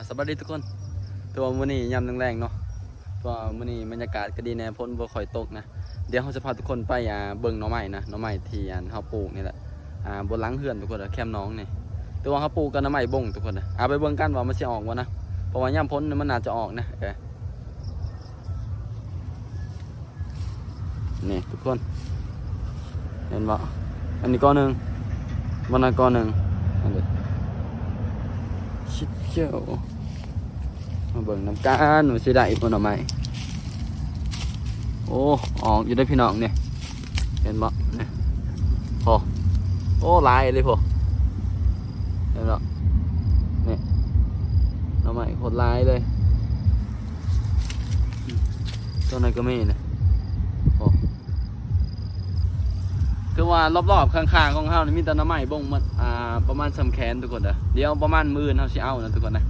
สวัสดีทุกคนตัวมื้อนี้ยามแรงๆเนาะตัวมื้อนี้บรรยากาศก็ดีแน่ฝนบ่ค่อยตกนะเดี๋ยวเราจะพาทุกคนไปเบิ่งหน่อไม้นะหน่อไม้ที่เฮาปลูกนี่แหละบนหลังเฮือนทุกคนแคมป์น้องนี่ตัวเฮาปลูกกันหน่อไม้บ่งทุกคนนะไปเบิ่งกันว่ามันสิออกบ่นะเพราะว่ายามฝนมันน่าจะออกนะนี่ทุกคนเห็นบ่อันนี้ก้อนหนึงมันก้อนหนึงอันนี้ชิดเจ้ามาเบิ่งน้ำกันมันสิได้อีกบ่หน่อไม้โอ้ออกอยู่ได้พี่น้องเนี่ยเห็นบ่เนี่ยโอ้ลายเลยพอเห็นบ่เนี่ยหน่อไม้โคตรลายเลยตัวนั้นก็มีนะโอ้คือว่ารอบๆข้างๆของเฮานี่มีแต่หน่อไม้บ่งมันประมาณสำแขนทุกคนเด้อเดี๋ยวประมาณมื้อเฮาสิเอานะทุกคนนะ